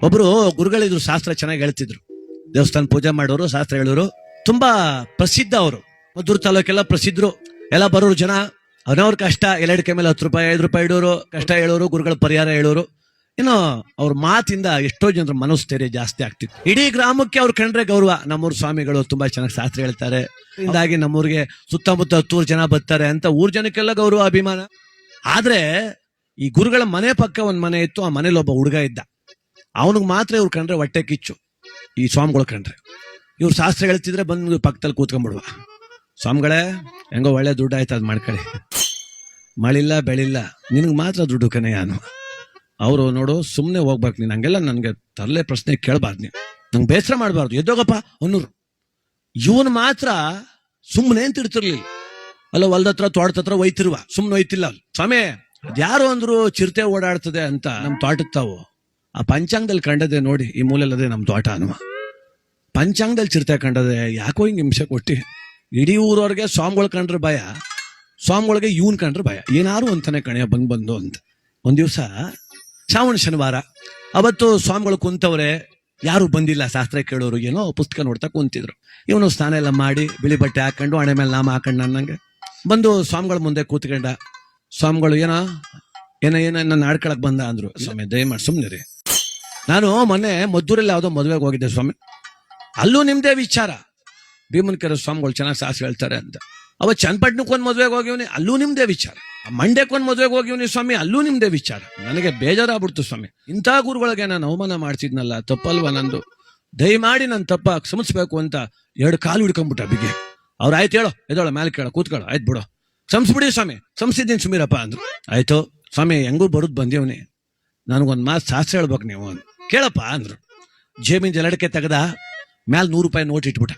ಒಬ್ರು ಗುರುಗಳಿದ್ರು, ಶಾಸ್ತ್ರ ಚೆನ್ನಾಗಿ ಹೇಳ್ತಿದ್ರು. ದೇವಸ್ಥಾನ ಪೂಜೆ ಮಾಡೋರು, ಶಾಸ್ತ್ರ ಹೇಳೋರು, ತುಂಬಾ ಪ್ರಸಿದ್ಧ ಅವರು. ಮದ್ದೂರು ತಾಲೂಕೆಲ್ಲ ಪ್ರಸಿದ್ಧರು. ಎಲ್ಲ ಬರೋರು ಜನ, ಅವನವ್ರ ಕಷ್ಟ ಎಲ್ಲಡಿಕೆ ಮೇಲೆ 10 ರೂಪಾಯಿ 5 ರೂಪಾಯಿ ಇಡೋರು, ಕಷ್ಟ ಹೇಳೋರು, ಗುರುಗಳ ಪರಿಹಾರ ಹೇಳೋರು. ಇನ್ನು ಅವ್ರ ಮಾತಿಂದ ಎಷ್ಟೋ ಜನರ ಮನೋಸ್ಥೈರ್ಯ ಜಾಸ್ತಿ ಆಗ್ತಿತ್ತು. ಇಡೀ ಗ್ರಾಮಕ್ಕೆ ಅವ್ರು ಕಂಡ್ರೆ ಗೌರವ. ನಮ್ಮೂರ್ ಸ್ವಾಮಿಗಳು ತುಂಬಾ ಚೆನ್ನಾಗಿ ಶಾಸ್ತ್ರ ಹೇಳ್ತಾರೆ, ಹಿಂದಾಗಿ ನಮ್ಮೂರಿಗೆ ಸುತ್ತಮುತ್ತ 10 ಜನ ಬರ್ತಾರೆ ಅಂತ ಊರ್ ಜನಕ್ಕೆಲ್ಲ ಗೌರವ, ಅಭಿಮಾನ. ಆದ್ರೆ ಈ ಗುರುಗಳ ಮನೆ ಪಕ್ಕ ಒಂದ್ ಮನೆ ಇತ್ತು. ಆ ಮನೇಲಿ ಒಬ್ಬ ಹುಡುಗ ಇದ್ದ. ಅವನಿಗೆ ಮಾತ್ರ ಇವ್ರು ಕಂಡ್ರೆ ಹೊಟ್ಟೆ ಕಿಚ್ಚು. ಈ ಸ್ವಾಮಿಗಳು ಕಂಡ್ರೆ ಇವ್ರು ಶಾಸ್ತ್ರ ಹೇಳ್ತಿದ್ರೆ ಬಂದು ಪಕ್ಕದಲ್ಲಿ ಕೂತ್ಕೊಂಡ್ಬಿಡುವ. ಸ್ವಾಮಿಗಳೇ, ಹೆಂಗೋ ಒಳ್ಳೆ ದುಡ್ಡು ಆಯ್ತು, ಅದ್ ಮಾಡ್ಕೊಳ್ಳಿ, ಮಳಿಲ್ಲ ಬೆಳಿಲ್ಲ, ನಿನಗೆ ಮಾತ್ರ ದುಡ್ಡು ಕನೆಯಾನು. ಅವರು ನೋಡು, ಸುಮ್ಮನೆ ಹೋಗ್ಬೇಕು ನೀನು, ಹಂಗೆಲ್ಲ ನನಗೆ ತರಲೆ ಪ್ರಶ್ನೆ ಕೇಳಬಾರ್ದು, ನೀವು ನಂಗೆ ಬೇಸರ ಮಾಡಬಾರ್ದು, ಎದ್ದೋಗಪ್ಪ ಅನ್ನೋರು. ಇವನು ಮಾತ್ರ ಸುಮ್ಮನೆ ಅಂತ ಇಡ್ತಿರ್ಲಿಲ್ಲ. ಅಲ್ಲ ಹೊಲ್ದತ್ರ ತೋಟದತ್ರ ಒಯ್ತಿರುವ, ಸುಮ್ಮನೆ ಒಯ್ತಿಲ್ಲ. ಸ್ವಾಮಿ, ಯಾರು ಅಂದ್ರು ಚಿರತೆ ಓಡಾಡ್ತದೆ ಅಂತ ನಮ್ ತೋಟದ ತಾವು ಆ ಪಂಚಾಂಗದಲ್ಲಿ ಕಂಡದೆ ನೋಡಿ, ಈ ಮೂಲೆಲ್ಲದೆ ನಮ್ ತೋಟ ಅನ್ನುವ. ಪಂಚಾಂಗದಲ್ಲಿ ಚಿರತೆ ಕಂಡದೆ, ಯಾಕೋ ಹಿಂಗೆ ಹಿಂಸೆ ಕೊಟ್ಟಿ. ಇಡೀ ಊರವ್ರಿಗೆ ಸ್ವಾಮಿಗಳು ಕಂಡ್ರೆ ಭಯ, ಸ್ವಾಮಿಗಳಿಗೆ ಇವನ್ ಕಂಡ್ರೆ ಭಯ. ಏನಾರು ಅಂತಾನೆ ಕಣೆಯ ಬಂದು ಅಂತ. ಒಂದ್ ದಿವ್ಸ ಶ್ರಾವಣ ಶನಿವಾರ, ಅವತ್ತು ಸ್ವಾಮಿಗಳು ಕುಂತವ್ರೆ, ಯಾರು ಬಂದಿಲ್ಲ ಶಾಸ್ತ್ರ ಕೇಳೋರು. ಏನೋ ಪುಸ್ತಕ ನೋಡ್ತಾ ಕುಂತಿದ್ರು. ಇವನು ಸ್ನಾನ ಎಲ್ಲ ಮಾಡಿ ಬಿಳಿ ಬಟ್ಟೆ ಹಾಕೊಂಡು ಹಣೆ ಮೇಲೆ ನಾಮ ಹಾಕೊಂಡು ನನ್ನಂಗೆ ಬಂದು ಸ್ವಾಮಿಗಳ ಮುಂದೆ ಕೂತ್ಕೊಂಡ. ಸ್ವಾಮಿಗಳು ಏನ ನನ್ನ ಆಡ್ಕೊಳಕ್ ಬಂದ ಅಂದ್ರು. ಸ್ವಾಮಿ ದಯಮಾಡಿ ಸುಮ್ನೆ ರೀ, ನಾನು ಮೊನ್ನೆ ಮದ್ದೂರಲ್ಲಿ ಯಾವುದೋ ಮದುವೆಗೆ ಹೋಗಿದ್ದೆ ಸ್ವಾಮಿ, ಅಲ್ಲೂ ನಿಮ್ದೇ ವಿಚಾರ. ಭೀಮನ್ಕೆರೆ ಸ್ವಾಮಿಗಳು ಚೆನ್ನಾಗಿ ಶಾಸ್ತ್ರ ಹೇಳ್ತಾರೆ ಅಂತ. ಅವ ಚನ್ನಪಟ್ಟಣಕ್ಕೊಂದು ಮದುವೆಗೆ ಹೋಗಿವ್ನಿ, ಅಲ್ಲೂ ನಿಮ್ದೇ ವಿಚಾರ. ಮಂಡ್ಯಕ್ಕೊಂದು ಮದುವೆಗೆ ಹೋಗಿವ್ನಿ ಸ್ವಾಮಿ, ಅಲ್ಲೂ ನಿಮ್ದೇ ವಿಚಾರ. ನನಗೆ ಬೇಜಾರಾಗ್ಬಿಡ್ತು ಸ್ವಾಮಿ, ಇಂಥ ಗುರುಗಳಿಗೆ ನಾನು ಅವಮಾನ ಮಾಡ್ತಿದ್ನಲ್ಲ, ತಪ್ಪಲ್ವ ನಂದು. ದಯಮಾಡಿ ನನ್ನ ತಪ್ಪ ಕ್ಷಮಿಸ್ಬೇಕು ಅಂತ 2 ಕಾಲು ಹಿಡ್ಕೊಂಡ್ಬಿಟ್ಟ ಬಿಗೆ. ಅವ್ರು ಆಯ್ತು, ಹೇಳೋ ಎದೋಳ ಮೇಲೆ ಕೇಳೋ ಕೂತ್ಕೊಳ್ಳೋ, ಆಯ್ತು ಬಿಡೋ, ಕ್ಷಮಿಸ್ಬಿಡಿ ಸ್ವಾಮಿ, ಕ್ಷಮಿಸಿದ್ದೀನಿ ಸುಮೀರಪ್ಪ ಅಂದ್ರು. ಆಯ್ತು ಸ್ವಾಮಿ, ಹೆಂಗೂ ಬರುದ್ ಬಂದೇವ್ನಿ, ನನಗೊಂದು ಮಾತು ಶಾಸ್ತ್ರ ಹೇಳ್ಬೇಕು ನೀವು, ಕೇಳಪ್ಪ ಅಂದ್ರು. ಜೇಬಿನ ಜಲಡಕ್ಕೆ ತೆಗೆದ ಮ್ಯಾಲ 100 ರೂಪಾಯಿ ನೋಟ್ ಇಟ್ಬಿಟ್ಟ.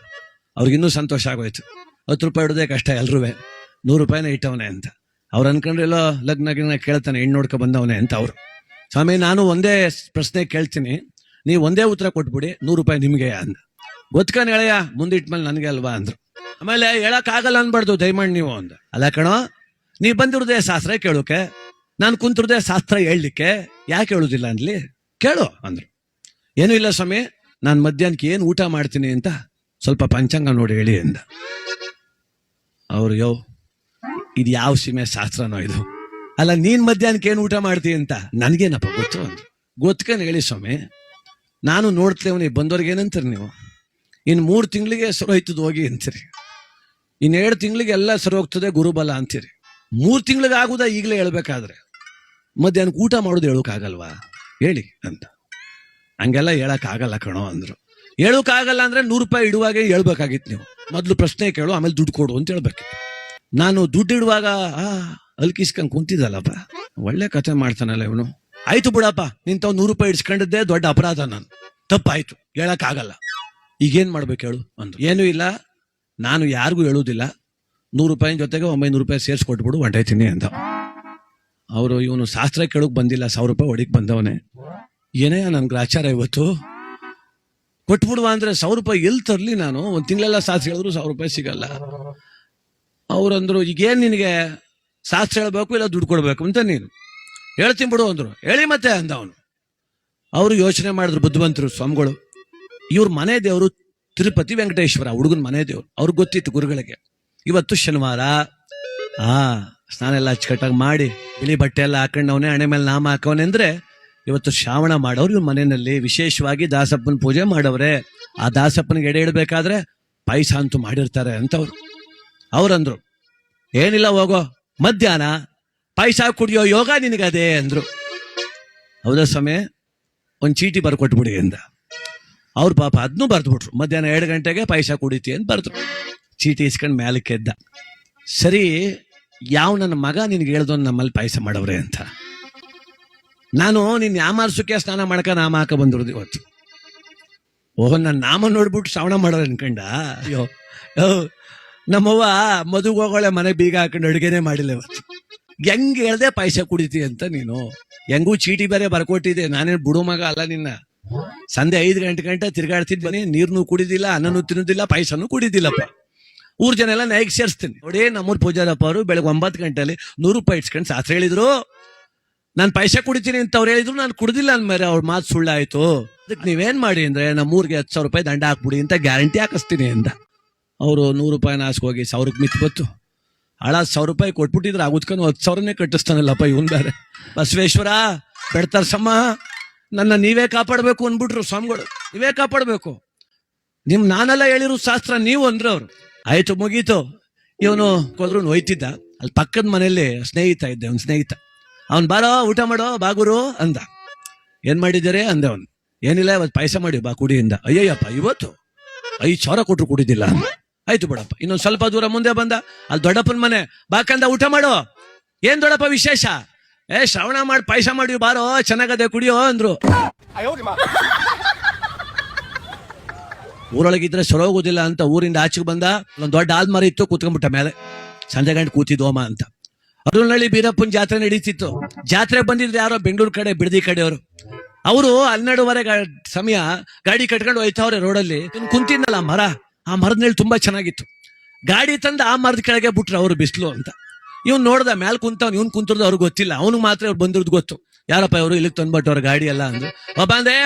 ಅವ್ರಿಗಿನ್ನೂ ಸಂತೋಷ ಆಗೋಯ್ತು. 10 ರೂಪಾಯಿ ಇಡೋದೇ ಕಷ್ಟ, ಎಲ್ರೂ 100 ರೂಪಾಯಿನ ಇಟ್ಟವನೆ ಅಂತ. ಅವ್ರು ಅನ್ಕೊಂಡ್ರೆ ಎಲ್ಲೋ ಲಗ್ನ ಕೇಳ್ತಾನೆ, ಹೆಣ್ಣು ನೋಡ್ಕೊ ಬಂದವನೆ ಅಂತ. ಅವ್ರು, ಸ್ವಾಮಿ ನಾನು ಒಂದೇ ಪ್ರಶ್ನೆ ಕೇಳ್ತೀನಿ, ನೀವು ಒಂದೇ ಉತ್ತರ ಕೊಟ್ಬಿಡಿ, 100 ರೂಪಾಯಿ ನಿಮ್ಗೆ ಅಂದ. ಗೊತ್ಕನ್ ಹೇಳಯ್ಯ, ಮುಂದಿಟ್ಮೇಲೆ ನನಗೆ ಅಲ್ವಾ ಅಂದ್ರು. ಆಮೇಲೆ ಹೇಳಕ್ ಆಗಲ್ಲ ಅನ್ಬಾರ್ದು, ದಯಮಾಡಿ ನೀವು ಅಂದ. ಅಲ್ಲ ಕಣೋ, ನೀ ಬಂದಿರೋದೇ ಶಾಸ್ತ್ರ ಕೇಳೋಕೆ, ನಾನು ಕುಂತಿರೋದೇ ಶಾಸ್ತ್ರ ಹೇಳಲಿಕ್ಕೆ, ಯಾಕೆ ಹೇಳುದಿಲ್ಲ ಅನ್ಲಿ, ಕೇಳು ಅಂದ್ರು. ಏನೂ ಇಲ್ಲ ಸ್ವಾಮಿ, ನಾನು ಮಧ್ಯಾಹ್ನಕ್ಕೆ ಏನು ಊಟ ಮಾಡ್ತೀನಿ ಅಂತ ಸ್ವಲ್ಪ ಪಂಚಾಂಗ ನೋಡಿ ಹೇಳಿ ಅಂದ. ಅವ್ರು, ಇದು ಯಾವ ಸೀಮೆ ಶಾಸ್ತ್ರನೋ ಇದು, ಅಲ್ಲ ನೀನ್ ಮಧ್ಯಾಹ್ನಕ್ಕೆ ಏನು ಊಟ ಮಾಡ್ತೀನಿ ಅಂತ ನನ್ಗೇನಪ್ಪ ಗೊತ್ತು ಅಂದ್ರು. ಗೊತ್ಕನ್ ಹೇಳಿ ಸ್ವಾಮಿ, ನಾನು ನೋಡ್ತೇವೆ ಬಂದವ್ರಿಗೆ ಏನಂತೀರಿ ನೀವು, ಇನ್ನು 3 ತಿಂಗಳಿಗೆ ಸರೋಯ್ತದ ಹೋಗಿ ಅಂತೀರಿ, ಇನ್ನು 2 ತಿಂಗಳಿಗೆ ಎಲ್ಲ ಸರೋಗ್ತದೆ ಗುರುಬಲ ಅಂತೀರಿ. 3 ತಿಂಗಳಿಗೆ ಆಗುದ ಈಗಲೇ ಹೇಳ್ಬೇಕಾದ್ರೆ ಮಧ್ಯಾಹ್ನಕ್ಕೆ ಊಟ ಮಾಡೋದು ಹೇಳೋಕ್ಕಾಗಲ್ವಾ ಹೇಳಿ ಅಂತ. ಹಂಗೆಲ್ಲ ಹೇಳಕ್ ಆಗಲ್ಲ ಕಣೋ ಅಂದ್ರು. ಹೇಳೋಕ್ಕಾಗಲ್ಲ ಅಂದ್ರೆ 100 ರೂಪಾಯಿ ಇಡುವಾಗೆ ಹೇಳ್ಬೇಕಾಗಿತ್ತು ನೀವು. ಮೊದ್ಲು ಪ್ರಶ್ನೆ ಕೇಳು, ಆಮೇಲೆ ದುಡ್ಡು ಕೊಡು ಅಂತ ಹೇಳ್ಬೇಕಿತ್ತು. ನಾನು ದುಡ್ಡು ಇಡುವಾಗ ಅಲ್ಕಿಸ್ಕೊಂಡ್ ಕುಂತಿದ್ದಲ್ಲಪ್ಪ, ಒಳ್ಳೆ ಕಥೆ ಮಾಡ್ತಾನಲ್ಲ ಇವನು. ಆಯ್ತು ಬಿಡಪ್ಪ, ನಿಂತವ್ 100 ರೂಪಾಯಿ ಇಡ್ಸ್ಕೊಂಡಿದ್ದೆ ದೊಡ್ಡ ಅಪರಾಧ, ನಾನು ತಪ್ಪಾಯ್ತು, ಹೇಳಕ್ ಆಗಲ್ಲ, ಈಗೇನ್ ಮಾಡ್ಬೇಕು ಹೇಳು ಅಂದ್ರು. ಏನೂ ಇಲ್ಲ, ನಾನು ಯಾರಿಗೂ ಹೇಳುದಿಲ್ಲ, 100 ರೂಪಾಯಿ ಜೊತೆಗೆ 900 ರೂಪಾಯಿ ಸೇರ್ಸ್ಕೊಟ್ಬಿಡು, ಹೊಂಟೈತೀನಿ ಅಂದ. ಅವರು, ಇವನು ಶಾಸ್ತ್ರ ಕೇಳಕ್ ಬಂದಿಲ್ಲ, 1000 ರೂಪಾಯಿ ಹೊಡಿಕ್ ಬಂದವನೇ, ಏನೇ ನನ್ಗೆ ಆಚಾರ ಇವತ್ತು ಕೊಟ್ಬಿಡುವ ಅಂದ್ರೆ 1000 ರೂಪಾಯಿ ಎಲ್ಲಿ ತರ್ಲಿ ನಾನು, 1 ತಿಂಗಳೆಲ್ಲ ಶಾಸ್ತ್ರ ಹೇಳಿದ್ರು 1000 ರೂಪಾಯಿ ಸಿಗಲ್ಲ. ಅವ್ರಂದ್ರು, ಈಗೇನ್ ನಿನಗೆ ಶಾಸ್ತ್ರ ಹೇಳ್ಬೇಕು ಇಲ್ಲ ದುಡ್ಡು ಕೊಡ್ಬೇಕು ಅಂತ, ನೀನು ಹೇಳ್ತೀನಿ ಬಿಡು ಅಂದ್ರು. ಹೇಳಿ ಮತ್ತೆ ಅಂದ ಅವನು. ಅವರು ಯೋಚನೆ ಮಾಡಿದ್ರು ಬುದ್ಧಿವಂತರು ಸ್ವಾಮಿಗಳು. ಇವ್ರ ಮನೆ ದೇವರು ತಿರುಪತಿ ವೆಂಕಟೇಶ್ವರ, ಹುಡುಗನ ಮನೆ ದೇವ್ರು. ಅವ್ರಿಗೆ ಗೊತ್ತಿತ್ತು ಗುರುಗಳಿಗೆ, ಇವತ್ತು ಶನಿವಾರ, ಸ್ನಾನ ಎಲ್ಲ ಅಚ್ಚುಕಟ್ಟಾಗಿ ಮಾಡಿ ಬಿಳಿ ಬಟ್ಟೆ ಎಲ್ಲ ಹಾಕೊಂಡವನೇ, ಹಣೆ ಮೇಲೆ ನಾಮ ಹಾಕವನೆ ಅಂದ್ರೆ ಇವತ್ತು ಶ್ರಾವಣ ಮಾಡೋರು ಇವ್ರ ಮನೆಯಲ್ಲಿ ವಿಶೇಷವಾಗಿ ದಾಸಪ್ಪನ ಪೂಜೆ ಮಾಡವ್ರೆ. ಆ ದಾಸಪ್ಪನಿಗೆ ಎಡೆ ಇಡಬೇಕಾದ್ರೆ ಪಾಯಸ ಅಂತೂ ಮಾಡಿರ್ತಾರೆ ಅಂತ ಅವ್ರಂದ್ರು. ಏನಿಲ್ಲ, ಹೋಗೋ ಮಧ್ಯಾಹ್ನ ಪಾಯಸ ಕುಡಿಯೋ ಯೋಗ ನಿನಗದೆ ಅಂದ್ರು. ಹೌದಾ ಸ್ವಾಮಿ, ಒಂದು ಚೀಟಿ ಬರ್ಕೊಟ್ಬಿಡಿ ಅಂದ. ಅವ್ರು ಪಾಪ ಅದನ್ನೂ ಬರ್ದ್ಬಿಟ್ರು. ಮಧ್ಯಾಹ್ನ 2 ಗಂಟೆಗೆ ಪಾಯಸ ಕುಡಿತಿ ಅಂತ ಬರ್ದ್ರು. ಚೀಟಿ ಇಸ್ಕೊಂಡು ಮ್ಯಾಲಕ್ಕೆ ಎದ್ದ. ಸರಿ, ಯಾವ ನನ್ನ ಮಗ ನಿನ್ಗೆ ಹೇಳ್ದೋ ನಮ್ಮಲ್ಲಿ ಪಾಯಸ ಮಾಡವ್ರೆ ಅಂತ. ನಾನು ನಿನ್ ಯಾಮಾರ್ಸಕ್ಕೆ ಸ್ನಾನ ಮಾಡ್ಕ ನಾಮ ಹಾಕ ಬಂದಿರೋದು ಇವತ್ತು. ಓಹೋ, ನನ್ನ ನಾಮ ನೋಡ್ಬಿಟ್ಟು ಶ್ರವಣ ಮಾಡೋರು ಅನ್ಕಂಡ. ಅಯ್ಯೋ, ನಮ್ಮವ್ವ ಮದುವೆ ಹೋಗೋಳೆ ಮನೆ ಬೀಗ ಹಾಕೊಂಡು ಅಡುಗೆನೆ ಮಾಡಿಲ್ಲ ಇವತ್ತು. ಹೆಂಗ್ ಹೇಳ್ದೆ ಪಾಯಸ ಕುಡಿತಿ ಅಂತ ನೀನು, ಹೆಂಗೂ ಚೀಟಿ ಬೇರೆ ಬರ್ಕೊಟ್ಟಿದ್ದೆ. ನಾನೇನು ಬಿಡು ಮಗ ಅಲ್ಲ ನಿನ್ನ. ಸಂಜೆ 5 ಗಂಟೆ ತಿರ್ಗಾಡ್ತಿದ್, ನೀರ್ನು ಕುಡಿದಿಲ್ಲ, ಅನ್ನನೂ ತಿನ್ನೋದಿಲ್ಲ, ಪಾಯಸನೂ ಕುಡಿದಿಲ್ಲಪ್ಪ. ಊರ್ ಜನ ಎಲ್ಲ ನೈಗೆ ಸೇರಿಸ್ತೀನಿ ನೋಡಿ. ನಮ್ಮೂರ್ ಪೂಜಾರಪ್ಪ ಅವರು ಬೆಳಗ್ಗೆ 9 ಗಂಟೆಯಲ್ಲಿ 100 ರೂಪಾಯಿ ಇಟ್ಸ್ಕೊಂಡು ಶಾಸ್ತ್ರ ಹೇಳಿದ್ರು. ನಾನು ಪೈಸೆ ಕುಡಿತೀನಿ ಅಂತ ಅವ್ರು ಹೇಳಿದ್ರು, ನಾನು ಕುಡ್ದಿಲ್ಲ ಅಂದ್ಮೇಲೆ ಅವ್ರ ಮಾತು ಸುಳ್ಳಾಯ್ತು. ಅದಕ್ಕೆ ನೀವೇನ್ ಮಾಡಿ ಅಂದ್ರೆ ನಮ್ಮೂರಿಗೆ 10,000 ರೂಪಾಯಿ ದಂಡ ಹಾಕ್ಬಿಡಿ ಅಂತ ಗ್ಯಾರಂಟಿ ಹಾಕಿಸ್ತೀನಿ ಅಂದ. ಅವರು 100 ರೂಪಾಯಿನ ಹಾಸ್ಕೋಗಿ 1,000ಕ್ಕೆ ಮಿತ್ ಬತ್ತು. ಹಳ 1,000 ರೂಪಾಯಿ ಕೊಟ್ಬಿಟ್ಟಿದ್ರೆ ಆಗುತ್ಕೊಂಡು 10,000ನೇ ಕಟ್ಟಿಸ್ತಾನಲ್ಲಪ್ಪ ಇವನ್ ಬೇರೆ. ಬಸವೇಶ್ವರ ಬೆಡ್ತಾರಸಮ್ಮ, ನನ್ನ ನೀವೇ ಕಾಪಾಡಬೇಕು ಅಂದ್ಬಿಟ್ರು ಸ್ವಾಮಿಗಳು. ನೀವೇ ಕಾಪಾಡಬೇಕು, ನಾನೆಲ್ಲ ಹೇಳಿರು ಶಾಸ್ತ್ರ ನೀವು ಅಂದ್ರೆ ಅವ್ರು. ಆಯ್ತು ಮುಗೀತು. ಇವನು ಹೋದ್ರು ಹೋಯ್ತಿದ್ದ. ಅಲ್ಲಿ ಪಕ್ಕದ ಮನೆಯಲ್ಲಿ ಸ್ನೇಹಿತ ಇದ್ದೆ, ಅವ್ನ ಸ್ನೇಹಿತ. ಅವ್ನು ಬಾರೋ ಊಟ ಮಾಡೋ ಬಾಗುರು ಅಂದ. ಏನ್ ಮಾಡಿದ್ದಾರೆ ಅಂದೆ. ಅವನು ಏನಿಲ್ಲ ಇವತ್ತು ಪಾಯಸ ಮಾಡಿ ಬಾ ಕುಡಿಯಿಂದ. ಅಯ್ಯಯ್ಯಪ್ಪ ಇವತ್ತು 5,000 ಕೊಟ್ರು ಕುಡಿದಿಲ್ಲ. ಆಯ್ತು ಬಿಡಪ್ಪ. ಇನ್ನೊಂದು ಸ್ವಲ್ಪ ದೂರ ಮುಂದೆ ಬಂದ, ಅಲ್ಲಿ ದೊಡ್ಡಪ್ಪನ ಮನೆ. ಬಾಕಂದ ಊಟ ಮಾಡೋ. ಏನ್ ದೊಡ್ಡಪ್ಪ ವಿಶೇಷ? ಶ್ರವಣ ಮಾಡಿ ಪಾಯಸ ಮಾಡಿ ಬಾರೋ ಚೆನ್ನಾಗದೆ ಕುಡಿಯೋ ಅಂದ್ರು. ಊರೊಳಗಿದ್ರೆ ಸರೋಗೋದಿಲ್ಲ ಅಂತ ಊರಿಂದ ಆಚೆಗೆ ಬಂದ. ಒಂದು ದೊಡ್ಡ ಆಲ್ಮರ ಇತ್ತು, ಕೂತ್ಕೊಂಡ್ಬಿಟ್ಟ ಮೇಲೆ. ಸಂಜೆ ಗಂಟೆ ಕೂತಿದ್ವೋಮ ಅಂತ. ಅರುಣಳ್ಳಿ ಬೀರಪ್ಪನ ಜಾತ್ರೆ ನಡೀತಿತ್ತು. ಜಾತ್ರೆ ಬಂದಿದ್ರೆ ಯಾರೋ ಬೆಂಗಳೂರು ಕಡೆ ಬಿಡದಿ ಕಡೆಯವರು. ಅವರು 12:30 ಸಮಯ ಗಾಡಿ ಕಟ್ಕೊಂಡು ಹೋಯ್ತವ್ರೆ ರೋಡಲ್ಲಿ. ಕುಂತಿದ್ನಲ್ಲ ಮರ, ಆ ಮರದ ನೆರಳು ತುಂಬಾ ಚೆನ್ನಾಗಿತ್ತು. ಗಾಡಿ ತಂದು ಆ ಮರದ ಕೆಳಗೆ ಬಿಟ್ರು ಅವರು, ಬಿಸಿಲು ಅಂತ. ಇವ್ನು ನೋಡ್ದ ಮ್ಯಾಲ್ ಕುಂತವ್ನು, ಇವ್ನು ಕುಂತಿರೋದು ಅವ್ರಿಗೆ ಗೊತ್ತಿಲ್ಲ. ಅವ್ನಿಗೆ ಮಾತ್ರ ಅವ್ರು ಬಂದಿರೋದು ಗೊತ್ತು. ಯಾರಪ್ಪ ಇವರು ಇಲ್ಲಿಗೆ ತಂದ್ಬಿಟ್ಟು ಅವ್ರ ಗಾಡಿ ಎಲ್ಲ ಅಂದ್ರು. ಒಬ್ಬ ಅಂದೆ,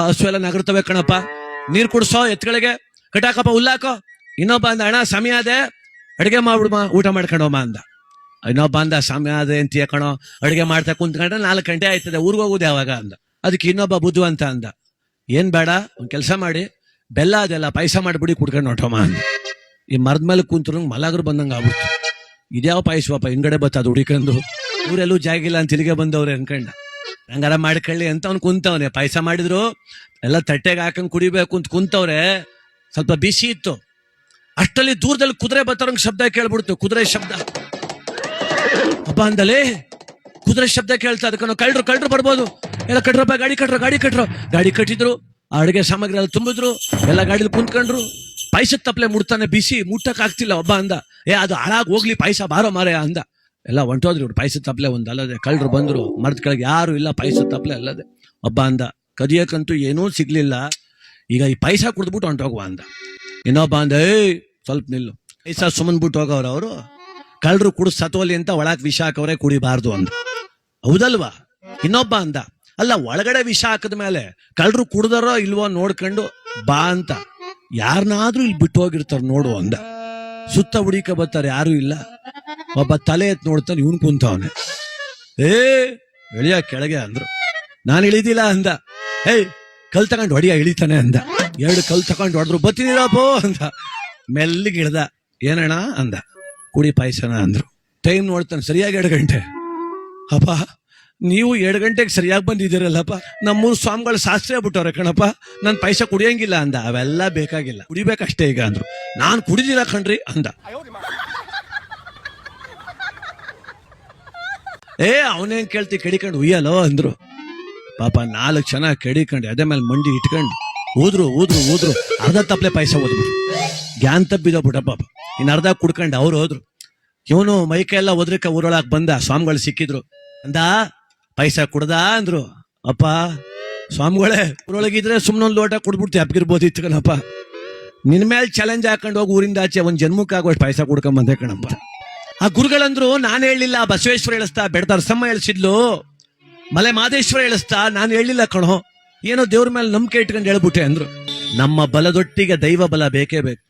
ಹಸು ಎಲ್ಲ ನಗರ್ತವೆ ಕಣಪ್ಪ, ನೀರ್ ಕುಡ್ಸೋ ಎತ್ಗಳಿಗೆ, ಕಟಾಕಪ್ಪ ಹುಲ್ಲಾಕೋ. ಇನ್ನೊಬ್ಬ ಅಂದ, ಅಣ್ಣ ಸಮಯ ಅದೇ ಅಡುಗೆ ಮಾಡ್ಬಿಡ್ಮ ಊಟ ಮಾಡ್ಕೊಂಡೋಮ್ಮ ಅಂದ. ಇನ್ನೊಬ್ಬ ಅಂದ, ಸಮಯ ಅದೇ ಅಂತೀಯ ಕಣೋ, ಅಡುಗೆ ಮಾಡ್ತಾ ಕುಂತ್ಕೊಂಡ್ರೆ 4 ಗಂಟೆ ಆಯ್ತದೆ, ಊರಿಗೆ ಹೋಗುದು ಯಾವಾಗ ಅಂದ. ಅದಕ್ಕೆ ಇನ್ನೊಬ್ಬ ಬುದ್ಧಿವಂತ ಅಂದ, ಏನ್ ಬೇಡ ಒಂದ್ ಕೆಲಸ ಮಾಡಿ, ಬೆಲ್ಲ ಅದೆಲ್ಲ ಪಾಯಸ ಮಾಡ್ಬಿಡಿ ಕುಡ್ಕೊಂಡು ಹೊಟ್ಟೋಮ್ಮ ಅಂದ. ಈ ಮರದ ಮೇಲೆ ಕುಂತ್ರು ಮಲಗರು ಬಂದಂಗ ಆಗ್ಬಿಡ್ತು. ಇದ್ಯಾವ ಪಾಯಸವಪ್ಪ ಹಿಂಗಡೆ ಬತ್ತದು ಹುಡಿಕೊಂಡು, ಊರೆಲ್ಲೂ ಜಾಗಿಲ್ಲ ಅಂತ ತಿರುಗಿ ಬಂದವ್ರೆ ಅನ್ಕಂಡ. ಹಂಗಾರ ಮಾಡ್ಕೊಳ್ಳಿ ಅಂತ ಅವ್ನು ಕುಂತವ್ನೆ. ಪಾಯಸ ಮಾಡಿದ್ರು ಎಲ್ಲ ತಟ್ಟೆಗೆ ಹಾಕೊಂಡ್ ಕುಡಿಬೇಕು ಅಂತ ಕುಂತವ್ರೆ. ಸ್ವಲ್ಪ ಬಿಸಿ ಇತ್ತು. ಅಷ್ಟರಲ್ಲಿ ದೂರದಲ್ಲಿ ಕುದುರೆ ಬತ್ತರಂಗ್ ಶಬ್ದ ಕೇಳ್ಬಿಡ್ತು. ಕುದುರೆ ಶಬ್ದ. ಹಬ್ಬ ಅಂದಲೇ ಕುದುರೆ ಶಬ್ದ ಕೇಳ್ತಾ. ಅದಕ್ಕೆ ಕಳ್ರು ಬರ್ಬೋದು, ಎಲ್ಲ ಕಟ್ರಪ್ಪ, ಗಾಡಿ ಕಟ್ಟಿದ್ರು. ಆ ಅಡುಗೆ ಸಾಮಗ್ರಿ ಎಲ್ಲ ತುಂಬಿದ್ರು. ಎಲ್ಲ ಗಾಡಿಲಿ ಕುಂತ್ಕೊಂಡ್ರು. ಪಾಯಸದ ತಪ್ಪಲೆ ಮುಡ್ತಾನೆ, ಬಿಸಿ ಮುಟ್ಟಕ್ ಆಗ್ತಿಲ್ಲ. ಒಬ್ಬ ಅಂದ, ಅದು ಹಾಳಾಗಿ ಹೋಗ್ಲಿ ಪಾಯಸ ಬಾರೋ ಮಾರೇ ಅಂದ. ಎಲ್ಲ ಹೊಂಟೋದ್ರಿ ಇವ್ರು. ಪಾಯಸದ ತಪ್ಪಲೆ ಒಂದು ಅಲ್ಲದೆ. ಕಳ್ಳರು ಬಂದ್ರು, ಮರದ ಕೆಳಗೆ ಯಾರು ಇಲ್ಲ, ಪಾಯಸದ ತಪ್ಪಲೆ ಅಲ್ಲದೆ. ಒಬ್ಬ ಅಂದ, ಕದಿಯಕ್ಕಂತೂ ಏನೂ ಸಿಗ್ಲಿಲ್ಲ, ಈಗ ಈ ಪಾಯಸ ಕುಡ್ದ್ಬಿಟ್ಟು ಹೊಂಟೋಗುವ ಅಂದ. ಇನ್ನೊಬ್ಬ ಅಂದ, ಸ್ವಲ್ಪ ನಿಲ್ಲು, ಪಾಯಸ ಸುಮ್ಮನ್ ಬಿಟ್ಟು ಹೋಗವ್ರ ಅವರು. ಕಳ್ಳರು ಕುಡಿದ್ ಸತೋಲಿ ಅಂತ ಒಳಗ್ ವಿಷ ಹಾಕವ್ರೆ, ಕುಡಿಬಾರ್ದು ಅಂದ. ಹೌದಲ್ವಾ? ಇನ್ನೊಬ್ಬ ಅಂದ, ಅಲ್ಲ ಒಳಗಡೆ ವಿಷ ಹಾಕದ ಮೇಲೆ ಕಳ್ಳರು ಕುಡ್ದಾರೋ ಇಲ್ವೋ ನೋಡ್ಕೊಂಡು ಬಾ ಅಂತ. ಯಾರನ್ನಾದ್ರೂ ಇಲ್ಲಿ ಬಿಟ್ಟು ಹೋಗಿರ್ತಾರ ನೋಡು ಅಂದ. ಸುತ್ತ ಹುಡಿಕ ಬರ್ತಾರೆ, ಯಾರು ಇಲ್ಲ. ಒಬ್ಬ ತಲೆ ಎತ್ ನೋಡ್ತಾನೆ, ಇವನ್ ಕುಂತವನೆ. ಎಳಿಯ ಕೆಳಗೆ ಅಂದ್ರು. ನಾನು ಇಳಿದಿಲ್ಲ ಅಂದ. ಕಲ್ ತಗೊಂಡು ಹೊಡಿಯ ಇಳಿತಾನೆ ಅಂದ. 2 ಕಲ್ ತಗೊಂಡು ಹೊಡೆದ್ರು. ಬತ್ತೀನಿರಪ್ಪೋ ಅಂದ. ಮೆಲ್ಲಿಗೆ ಇಳ್ದ. ಏನಣ್ಣ ಅಂದ. ಕುಡಿ ಪಾಯಸನ ಅಂದ್ರು. ಟೈಮ್ ನೋಡ್ತಾನೆ, ಸರಿಯಾಗಿ 2 ಗಂಟೆ. ಅಪ್ಪ ನೀವು 2 ಗಂಟೆಗೆ ಸರಿಯಾಗಿ ಬಂದಿದ್ದೀರಲ್ಲಪ್ಪ, ನಮ್ಮೂರು ಸ್ವಾಮಿಗಳು ಶಾಸ್ತ್ರ ಬಿಟ್ಟವ್ರೆ ಕಣಪ್ಪ, ನಾನು ಪಾಯಸ ಕುಡಿಯಂಗಿಲ್ಲ ಅಂದ. ಅವೆಲ್ಲ ಬೇಕಾಗಿಲ್ಲ, ಕುಡಿಬೇಕಷ್ಟೇ ಈಗ ಅಂದ್ರು. ನಾನು ಕುಡಿದಿಲ್ಲ ಕಣ್ರಿ ಅಂದ. ಅವನೇನ್ ಕೇಳ್ತಿ, ಕೆಡಿಕೊಂಡು ಉಯ್ಯಲೋ ಅಂದ್ರು. ಪಾಪ 4 ಜನ ಕೆಡಿಕೊಂಡು ಅದೇ ಮೇಲೆ ಮಂಡಿ ಇಟ್ಕೊಂಡು ಊದ್ರು. ಅರ್ಧ ತಪ್ಪಲೆ ಪಾಯಸ ಓದ್ಬಿಟ್ರು. ಗ್ಯಾನ್ ತಪ್ಪಿದ ಬಿಟ್ಟ ಪಾಪ. ಇನ್ನು ಅರ್ಧ ಕುಡ್ಕೊಂಡು ಅವ್ರು ಹೋದ್ರು. ಇವನು ಮೈಕೆಲ್ಲ ಒದ್ರಿಕ ಊರೊಳಗೆ ಬಂದ. ಸ್ವಾಮಿಗಳು ಸಿಕ್ಕಿದ್ರು. ಅಂದ, ಪಾಯಸ ಕುಡ್ದ ಅಂದ್ರು. ಅಪ್ಪ ಸ್ವಾಮಿಗಳೇ, ಊರೊಳಗಿದ್ರೆ ಸುಮ್ಮನೊಂದು ಲೋಟ ಕುಡ್ಬಿಡ್ತಿ ಅಪ್ಗಿರ್ಬೋದಿತ್ತು ಕಣಪ್ಪ. ನಿನ್ ಮೇಲೆ ಚಾಲೆಂಜ್ ಹಾಕೊಂಡು ಹೋಗಿ ಊರಿಂದ ಆಚೆ ಒಂದ್ ಜನ್ಮಕ್ಕಾಗೋಷ್ಟು ಪಾಯಸ ಕುಡ್ಕೊಂಡ್ ಬಂದೆ ಕಣಪ್ಪ. ಆ ಗುರುಗಳಂದ್ರು, ನಾನು ಹೇಳಿಲ್ಲ, ಬಸವೇಶ್ವರ ಹೇಳಿಸ್ತಾ, ಬೆಡ್ತಾರಸಮ್ಮ ಹೇಳಿಸಿದ್ಲು, ಮಲೆ ಮಾದೇಶ್ವರ ಹೇಳಿಸ್ತಾ, ನಾನು ಹೇಳಿಲ್ಲ ಕಣೋ, ಏನೋ ದೇವ್ರ ಮೇಲೆ ನಂಬಿಕೆ ಇಟ್ಕೊಂಡು ಹೇಳ್ಬಿಟ್ಟೆ ಅಂದ್ರು. ನಮ್ಮ ಬಲದೊಟ್ಟಿಗೆ ದೈವ ಬಲ ಬೇಕೇ ಬೇಕು.